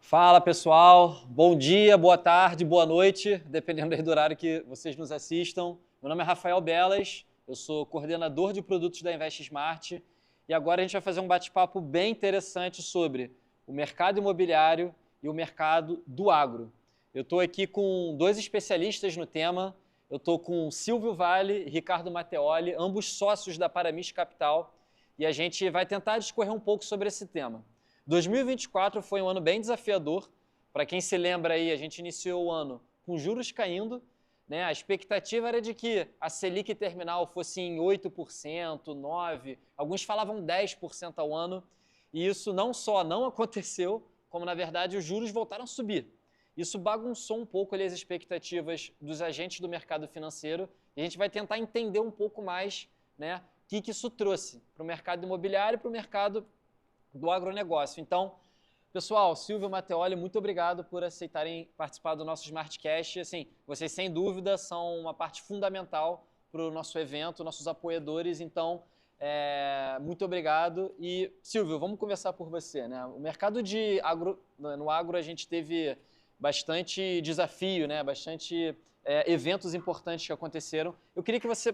Fala pessoal, bom dia, boa tarde, boa noite, dependendo aí do horário que vocês nos assistam. Meu nome é Rafael Belas, eu sou coordenador de produtos da Invest Smart e agora a gente vai fazer um bate-papo bem interessante sobre o mercado imobiliário e o mercado do agro. Eu estou aqui com dois especialistas no tema, eu estou com Silvio Vale e Ricardo Matteoli, ambos sócios da Paramis Capital, e a gente vai tentar discorrer um pouco sobre esse tema. 2024 foi um ano bem desafiador. Para quem se lembra aí, a gente iniciou o ano com juros caindo, né? A expectativa era de que a Selic terminal fosse em 8%, 9%, alguns falavam 10% ao ano, e isso não só não aconteceu, como na verdade os juros voltaram a subir. Isso bagunçou um pouco ali as expectativas dos agentes do mercado financeiro, e a gente vai tentar entender um pouco mais, né, o que isso trouxe para o mercado imobiliário e para o mercado do agronegócio. Então, pessoal, Silvio Matteoli, muito obrigado por aceitarem participar do nosso Smartcast. Assim, vocês, sem dúvida, são uma parte fundamental para o nosso evento, nossos apoiadores. Então, muito obrigado. E, Silvio, vamos conversar por você, né? O mercado de agro, no agro a gente teve bastante desafio, né? Bastante eventos importantes que aconteceram. Eu queria que você,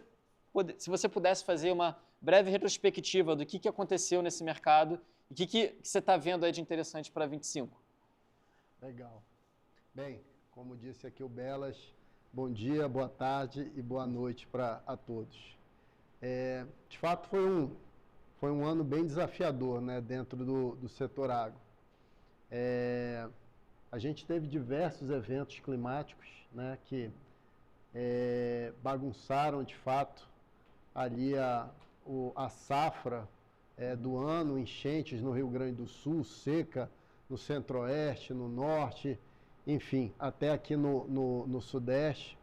se você pudesse fazer uma breve retrospectiva do que aconteceu nesse mercado. O que você está vendo aí de interessante para 25? Legal. Bem, como disse aqui o Belas, bom dia, boa tarde e boa noite a todos. De fato, foi um ano bem desafiador, né, dentro do setor agro. A gente teve diversos eventos climáticos, né, que bagunçaram, de fato, ali a safra do ano, enchentes no Rio Grande do Sul, seca no Centro-Oeste, no Norte, enfim, até aqui no Sudeste,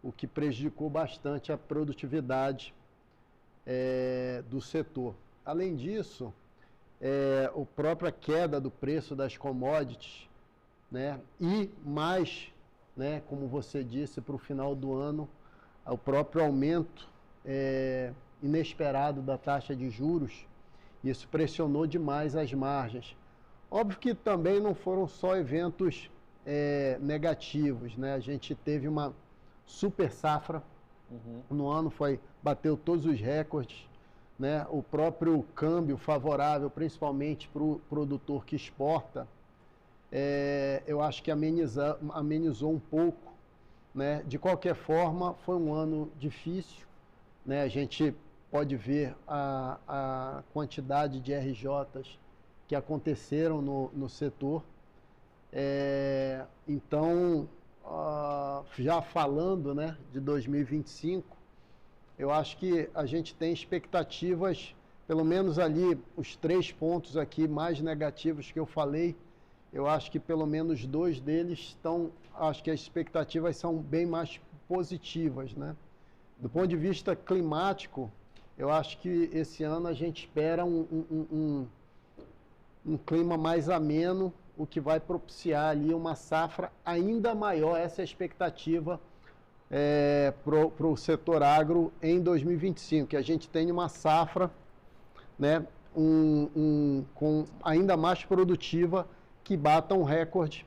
o que prejudicou bastante a produtividade do setor. Além disso, a própria queda do preço das commodities, né, e mais, né, como você disse, para o final do ano, o próprio aumento inesperado da taxa de juros. Isso pressionou demais as margens. Óbvio que também não foram só eventos negativos, né? A gente teve uma super safra no ano, bateu todos os recordes, né? O próprio câmbio favorável, principalmente para o produtor que exporta, eu acho que amenizou um pouco, né? De qualquer forma, foi um ano difícil, né? A gente pode ver a quantidade de RJs que aconteceram no setor. Então, já falando, né, de 2025, eu acho que a gente tem expectativas, pelo menos ali, os 3 pontos aqui mais negativos que eu falei, eu acho que pelo menos 2 deles acho que as expectativas são bem mais positivas, né? Do ponto de vista climático, eu acho que esse ano a gente espera um clima mais ameno, o que vai propiciar ali uma safra ainda maior. Essa é a expectativa para o setor agro em 2025, que a gente tenha uma safra, né, com ainda mais produtiva, que bata um recorde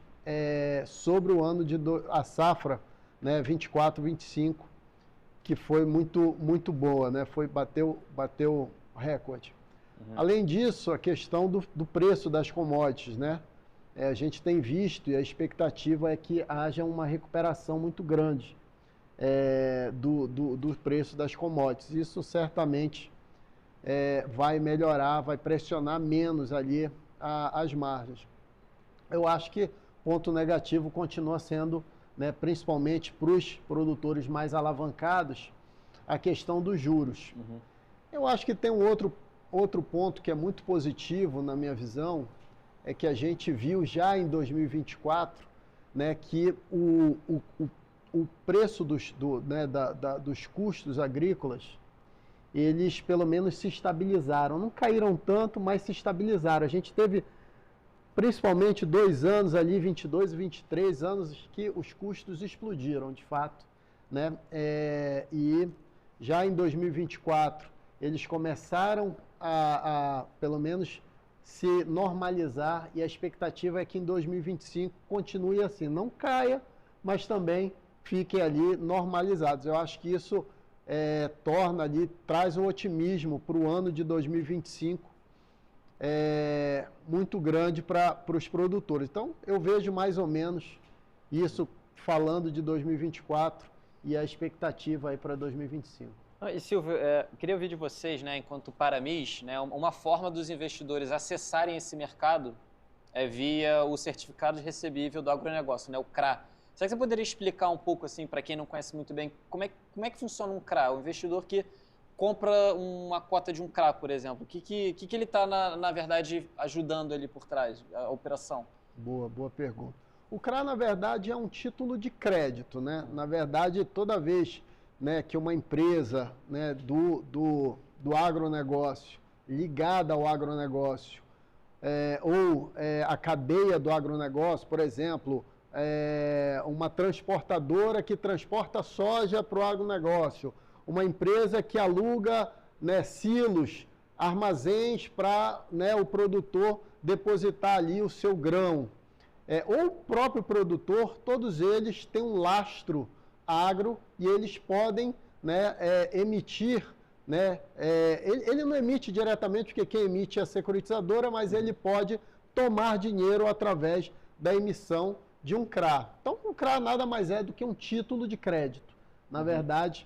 sobre o ano a safra, né, 24-25, que foi muito boa, né? Bateu recorde. Além disso, a questão do preço das commodities, né? A gente tem visto, e a expectativa é que haja uma recuperação muito grande do preço das commodities. Isso certamente vai melhorar, vai pressionar menos ali as margens. Eu acho que ponto negativo continua sendo, né, principalmente para os produtores mais alavancados, a questão dos juros. Eu acho que tem um outro ponto que é muito positivo, na minha visão, é que a gente viu já em 2024, né, que o preço dos custos agrícolas, eles pelo menos se estabilizaram. Não caíram tanto, mas se estabilizaram. A gente teve principalmente 2 anos ali, 22 e 23 anos, que os custos explodiram, de fato, né? E já em 2024, eles começaram a pelo menos, se normalizar e a expectativa é que em 2025 continue assim, não caia, mas também fiquem ali normalizados. Eu acho que isso torna ali, traz um otimismo para o ano de 2025 muito grande para os produtores. Então, eu vejo mais ou menos isso falando de 2024 e a expectativa aí para 2025. E Silvio, queria ouvir de vocês, né, enquanto Paramis, né, uma forma dos investidores acessarem esse mercado é via o certificado de recebível do agronegócio, né, o CRA. Será que você poderia explicar um pouco, assim, para quem não conhece muito bem, como é que funciona um CRA? O investidor que compra uma cota de um CRA, por exemplo, o que ele está, na verdade, ajudando ali por trás, a operação? Boa pergunta. O CRA, na verdade, é um título de crédito, né? Na verdade, toda vez, né, que uma empresa, né, do agronegócio, ligada ao agronegócio, ou a cadeia do agronegócio, por exemplo, uma transportadora que transporta soja para o agronegócio, uma empresa que aluga, né, silos, armazéns para, né, o produtor depositar ali o seu grão. Ou o próprio produtor, todos eles têm um lastro agro e eles podem, né, emitir, né, ele não emite diretamente, porque quem emite é a securitizadora, mas ele pode tomar dinheiro através da emissão de um CRA. Então, o CRA nada mais é do que um título de crédito, na verdade,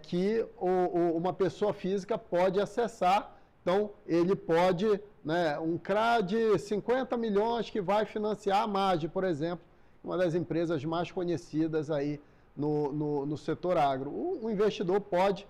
que uma pessoa física pode acessar. Então, ele pode, né, um CRA de 50 milhões que vai financiar a MAGE, por exemplo, uma das empresas mais conhecidas aí no setor agro. O investidor pode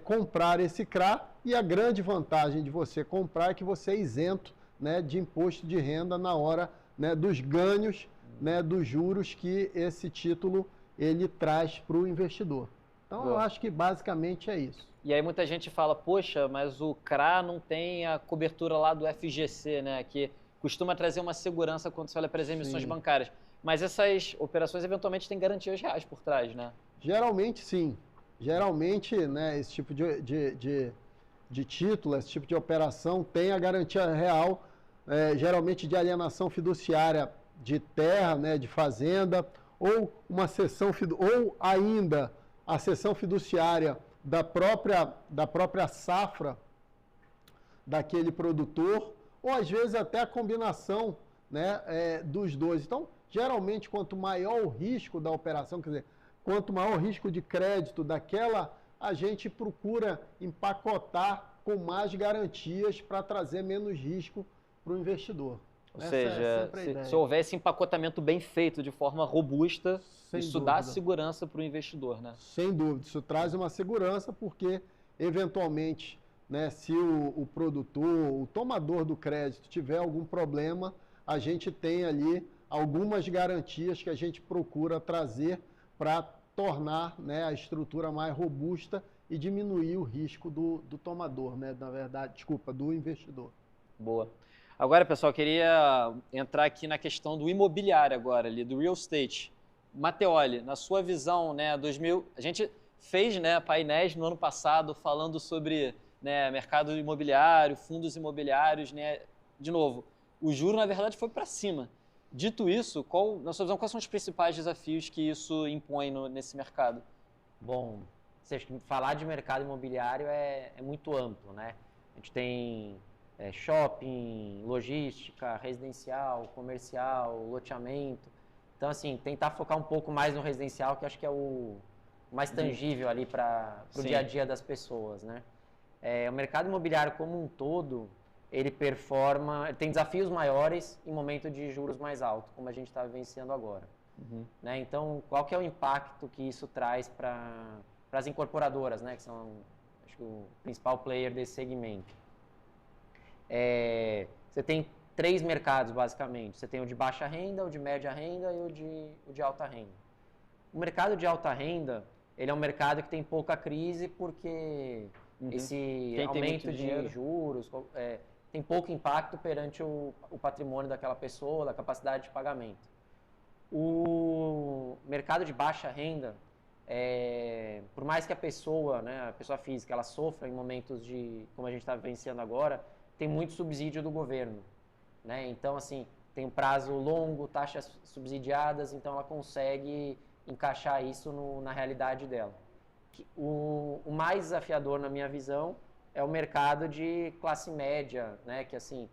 comprar esse CRA e a grande vantagem de você comprar é que você é isento, né, de imposto de renda na hora, né, dos ganhos, né, dos juros que esse título ele traz para o investidor. Então, eu acho que basicamente é isso. E aí muita gente fala, poxa, mas o CRA não tem a cobertura lá do FGC, né? Que costuma trazer uma segurança quando você olha para as emissões bancárias. Mas essas operações eventualmente têm garantias reais por trás, né? Geralmente sim. Geralmente, né, esse tipo de título, esse tipo de operação tem a garantia real, geralmente de alienação fiduciária de terra, né, de fazenda, ou uma cessão, ou ainda a cessão fiduciária da própria safra daquele produtor, ou às vezes até a combinação, né, dos dois. Então, geralmente, quanto maior o risco da operação, quer dizer, quanto maior o risco de crédito daquela, a gente procura empacotar com mais garantias para trazer menos risco para o investidor. Ou seja, se houver esse empacotamento bem feito, de forma robusta, isso dá segurança para o investidor, né? Sem dúvida, isso traz uma segurança porque, eventualmente, né, se o produtor, o tomador do crédito tiver algum problema, a gente tem ali algumas garantias que a gente procura trazer para tornar, né, a estrutura mais robusta e diminuir o risco do tomador, né, na verdade, desculpa, do investidor. Boa. Agora, pessoal, queria entrar aqui na questão do imobiliário agora, ali, do real estate. Matteoli, na sua visão, né, a gente fez, né, painéis no ano passado falando sobre, né, mercado imobiliário, fundos imobiliários, né, de novo, o juro, na verdade, foi para cima. Dito isso, na sua visão, quais são os principais desafios que isso impõe nesse mercado? Bom, acho que falar de mercado imobiliário é muito amplo, né? A gente tem shopping, logística, residencial, comercial, loteamento. Então, assim, tentar focar um pouco mais no residencial, que acho que é o mais tangível ali para o dia a dia das pessoas, né? O mercado imobiliário como um todo, ele tem desafios maiores em momento de juros mais altos, como a gente está vivenciando agora. Né? Então, qual que é o impacto que isso traz para as incorporadoras, né? Que são, acho que, o principal player desse segmento? Você tem 3 mercados, basicamente. Você tem o de baixa renda, o de média renda e o de alta renda. O mercado de alta renda, ele é um mercado que tem pouca crise porque esse aumento de juros tem pouco impacto perante o patrimônio daquela pessoa, da capacidade de pagamento. O mercado de baixa renda, por mais que a pessoa, né, a pessoa física, ela sofra em momentos como a gente está vivenciando agora, tem muito subsídio do governo, né? Então, assim, tem um prazo longo, taxas subsidiadas, então ela consegue encaixar isso na realidade dela. O mais desafiador, na minha visão, é o mercado de classe média, né? Que, assim,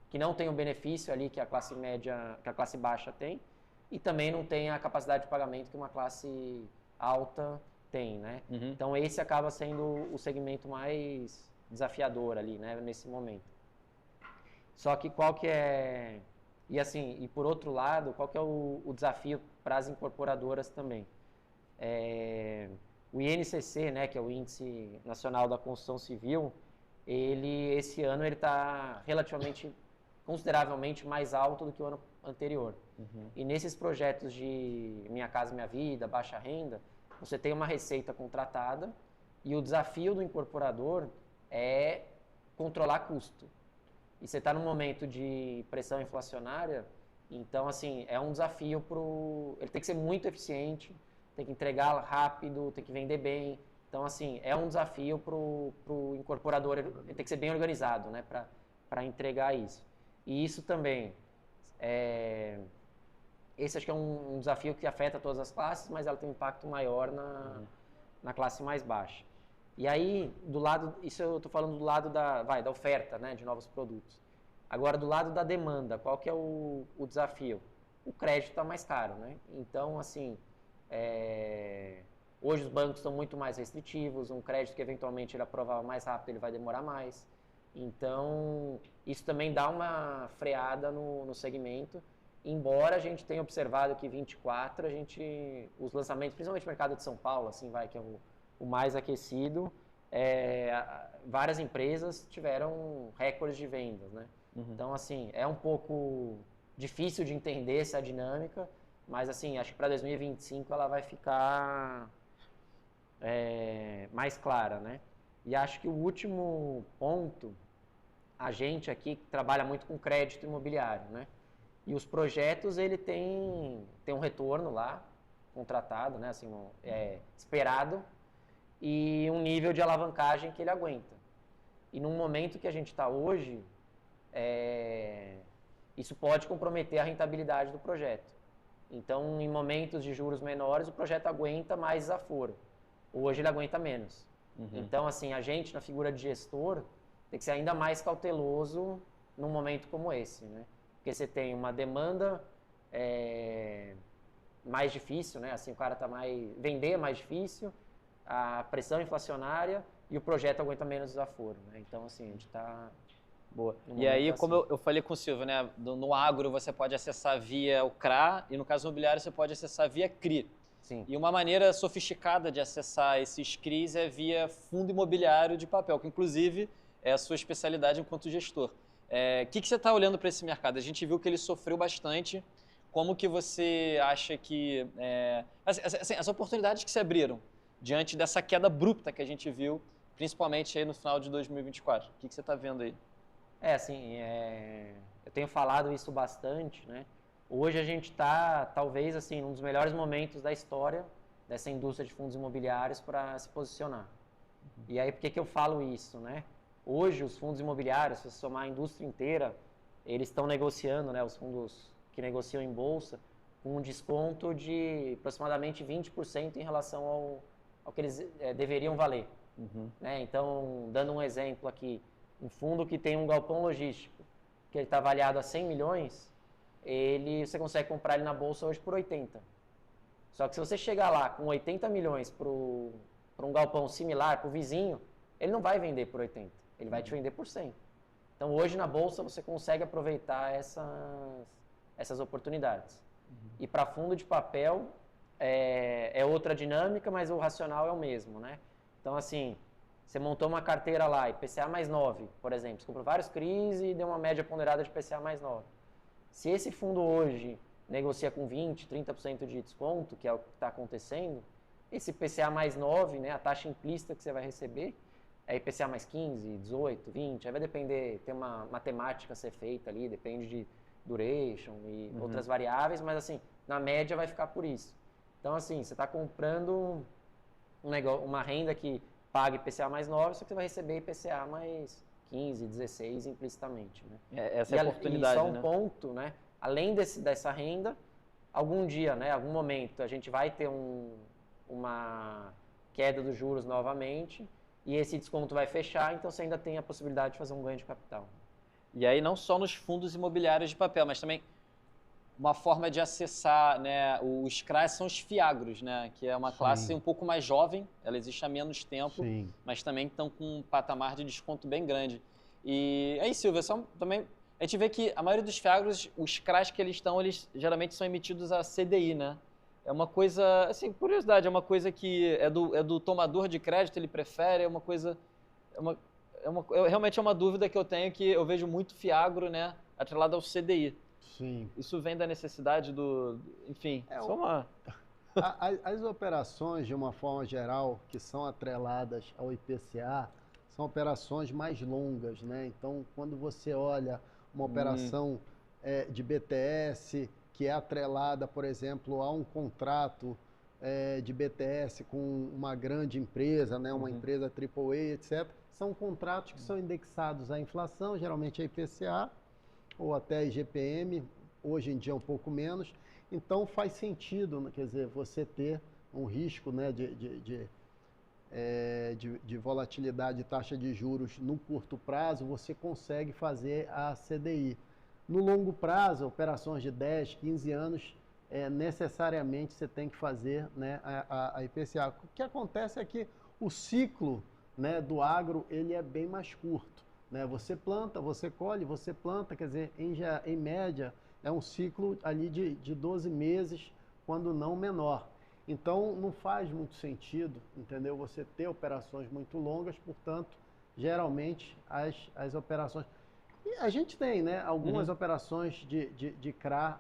que não tem o benefício ali que a classe média, que a classe baixa tem, e também não tem a capacidade de pagamento que uma classe alta tem, né? Então, esse acaba sendo o segmento mais desafiador ali, né? Nesse momento. Só que qual que é... E assim, e por outro lado, qual que é o desafio para as incorporadoras também? O INCC, né, que é o Índice Nacional da Construção Civil, esse ano ele está relativamente, consideravelmente mais alto do que o ano anterior. E nesses projetos de Minha Casa Minha Vida, baixa renda, você tem uma receita contratada e o desafio do incorporador é controlar custo. E você está num momento de pressão inflacionária, então, assim, é um desafio ele tem que ser muito eficiente, tem que entregar rápido, tem que vender bem. Então, assim, é um desafio para o incorporador, ele tem que ser bem organizado, né, para entregar isso. E isso também, esse acho que é um desafio que afeta todas as classes, mas ela tem um impacto maior na classe mais baixa. E aí, do lado, isso eu estou falando do lado da oferta, né, de novos produtos. Agora, do lado da demanda, qual que é o desafio? O crédito está mais caro, né? Então, assim, hoje os bancos estão muito mais restritivos, um crédito que eventualmente ele aprovava mais rápido, ele vai demorar mais. Então, isso também dá uma freada no segmento, embora a gente tenha observado que 24, os lançamentos, principalmente no mercado de São Paulo, assim, que é o mais aquecido, várias empresas tiveram recordes de vendas, né? Então, assim, é um pouco difícil de entender essa dinâmica, mas, assim, acho que para 2025 ela vai ficar mais clara, né? E acho que o último ponto, a gente aqui trabalha muito com crédito imobiliário, né? E os projetos, ele tem um retorno lá, contratado, né? Assim, esperado, e um nível de alavancagem que ele aguenta. E num momento que a gente está hoje, isso pode comprometer a rentabilidade do projeto. Então, em momentos de juros menores, o projeto aguenta mais desaforo. Hoje ele aguenta menos. Então, assim, a gente, na figura de gestor, tem que ser ainda mais cauteloso num momento como esse, né? Porque você tem uma demanda mais difícil, né? Assim, o cara vender é mais difícil, a pressão inflacionária e o projeto aguenta menos desaforo, né? Então, assim, a gente está... Boa. E aí, como eu falei com o Silvio, né? No agro você pode acessar via o CRA e no caso imobiliário você pode acessar via CRI. Sim. E uma maneira sofisticada de acessar esses CRIs é via fundo imobiliário de papel, que inclusive é a sua especialidade enquanto gestor. O que você está olhando para esse mercado? A gente viu que ele sofreu bastante. Como que você acha que... assim, as oportunidades que se abriram diante dessa queda abrupta que a gente viu, principalmente aí no final de 2024. O que você está vendo aí? Eu tenho falado isso bastante, né? Hoje a gente está, talvez, assim, num dos melhores momentos da história dessa indústria de fundos imobiliários para se posicionar. E aí, por que eu falo isso, né? Hoje, os fundos imobiliários, se você somar a indústria inteira, eles estão negociando, né? Os fundos que negociam em bolsa, com um desconto de aproximadamente 20% em relação ao que eles deveriam valer. Né? Então, dando um exemplo aqui, um fundo que tem um galpão logístico, que ele está avaliado a 100 milhões, você consegue comprar ele na bolsa hoje por 80. Só que se você chegar lá com 80 milhões para um galpão similar, para o vizinho, ele não vai vender por 80, ele vai te vender por 100. Então, hoje na bolsa você consegue aproveitar essas oportunidades. E para fundo de papel é outra dinâmica, mas o racional é o mesmo, né? Então, assim, você montou uma carteira lá, IPCA mais 9, por exemplo. Você comprou vários CRIs e deu uma média ponderada de IPCA mais 9. Se esse fundo hoje negocia com 20%, 30% de desconto, que é o que está acontecendo, esse IPCA mais 9, né, a taxa implícita que você vai receber, é IPCA mais 15, 18, 20, aí vai depender, tem uma matemática a ser feita ali, depende de duration e outras variáveis, mas assim, na média vai ficar por isso. Então, assim, você está comprando uma renda que paga IPCA mais 9, só que você vai receber IPCA mais 15, 16 implicitamente, né? Essa é a oportunidade, e só um né? ponto, né? Além dessa renda, algum dia, né, algum momento, a gente vai ter uma queda dos juros novamente e esse desconto vai fechar, então você ainda tem a possibilidade de fazer um ganho de capital. E aí não só nos fundos imobiliários de papel, mas também uma forma de acessar, né? Os CRAs são os fiagros, né? Que é uma classe um pouco mais jovem, ela existe há menos tempo, mas também estão com um patamar de desconto bem grande. E aí, Silvia, também a gente vê que a maioria dos fiagros, os CRAs que eles geralmente são emitidos a CDI, né? É uma coisa, assim, curiosidade, é uma coisa que é do tomador de crédito, ele prefere, é uma coisa, realmente é uma dúvida que eu tenho, que eu vejo muito fiagro, né, atrelado ao CDI. Sim. Isso vem da necessidade enfim, As operações, de uma forma geral, que são atreladas ao IPCA, são operações mais longas, né? Então, quando você olha uma operação de BTS, que é atrelada, por exemplo, a um contrato de BTS com uma grande empresa, né? Uma empresa AAA, etc., são contratos que são indexados à inflação, geralmente a IPCA, ou até a IGPM, hoje em dia um pouco menos. Então faz sentido, quer dizer, você ter um risco, né, de volatilidade de taxa de juros no curto prazo, você consegue fazer a CDI. No longo prazo, operações de 10, 15 anos, necessariamente você tem que fazer, né, a IPCA. O que acontece é que o ciclo, né, do agro ele é bem mais curto. Né? Você planta, você colhe, você planta, quer dizer, em média, é um ciclo ali de 12 meses, quando não menor. Então, não faz muito sentido, entendeu? Você ter operações muito longas, portanto, geralmente, as operações... E a gente tem, né, algumas operações de CRA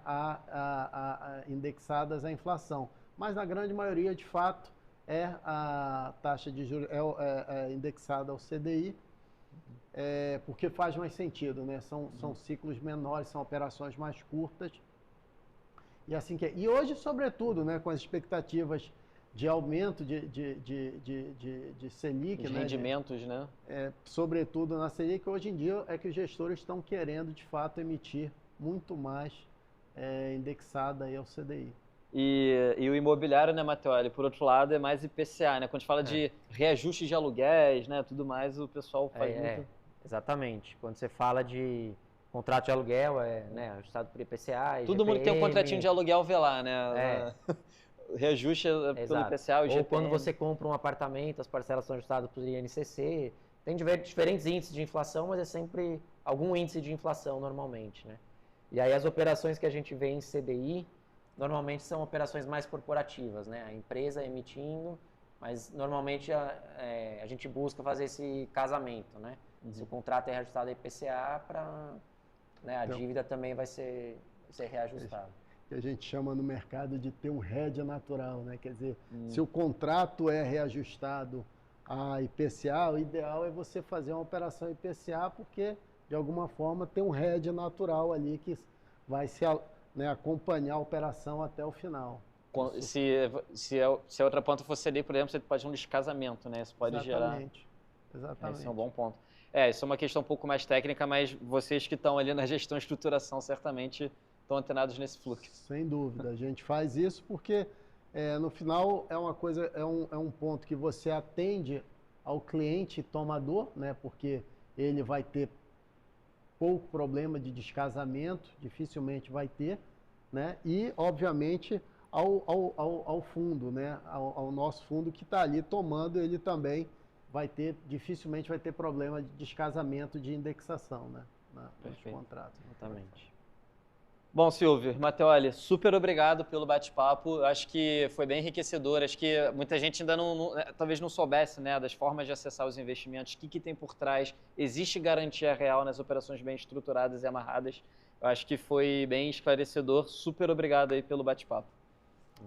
indexadas à inflação, mas na grande maioria, de fato, a taxa de juros é indexada ao CDI, porque faz mais sentido, né? São ciclos menores, são operações mais curtas. E assim que é. E hoje, sobretudo, né, com as expectativas de aumento de Selic, de rendimentos, né? Sobretudo na Selic, hoje em dia é que os gestores estão querendo, de fato, emitir muito mais indexada aí ao CDI. E o imobiliário, né, Matteoli, por outro lado, é mais IPCA, né? Quando a gente fala de reajuste de aluguéis, né, tudo mais, o pessoal faz muito... Exatamente. Quando você fala de contrato de aluguel, né, ajustado por IPCA, todo mundo tem um contratinho de aluguel velar, né? Reajuste pelo IPCA, o IGPM. Ou quando você compra um apartamento, as parcelas são ajustadas por INCC. Tem diferentes índices de inflação, mas é sempre algum índice de inflação normalmente, né? E aí as operações que a gente vê em CDI, normalmente são operações mais corporativas, né? A empresa emitindo, mas normalmente a gente busca fazer esse casamento, né? Se o contrato é reajustado a IPCA, né, a dívida também vai ser reajustada. Que a gente chama no mercado de ter um hedge natural, né? Quer dizer, se o contrato é reajustado a IPCA, o ideal é você fazer uma operação IPCA, porque, de alguma forma, tem um hedge natural ali que vai né, acompanhar a operação até o final. Se a outra ponta for CDI, por exemplo, você pode um descasamento, né? Isso pode gerar... Exatamente. Esse é um bom ponto. Isso é uma questão um pouco mais técnica, mas vocês que estão ali na gestão e estruturação certamente estão antenados nesse fluxo. Sem dúvida, a gente faz isso porque no final é uma coisa, é um ponto que você atende ao cliente tomador, né? Porque ele vai ter pouco problema de descasamento, dificilmente vai ter, né? E obviamente ao fundo, né? Ao nosso fundo que está ali tomando, ele também dificilmente vai ter problema de descasamento de indexação, né? Nos contratos. Exatamente. Bom, Silvio, Matteoli, super obrigado pelo bate-papo. Acho que foi bem enriquecedor. Acho que muita gente ainda talvez não soubesse, né, das formas de acessar os investimentos, o que tem por trás. Existe garantia real nas operações bem estruturadas e amarradas. Eu acho que foi bem esclarecedor. Super obrigado aí pelo bate-papo.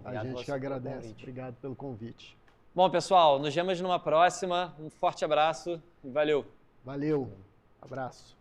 A gente que agradece. Obrigado pelo convite. Bom, pessoal, nos vemos numa próxima. Um forte abraço e valeu. Valeu. Abraço.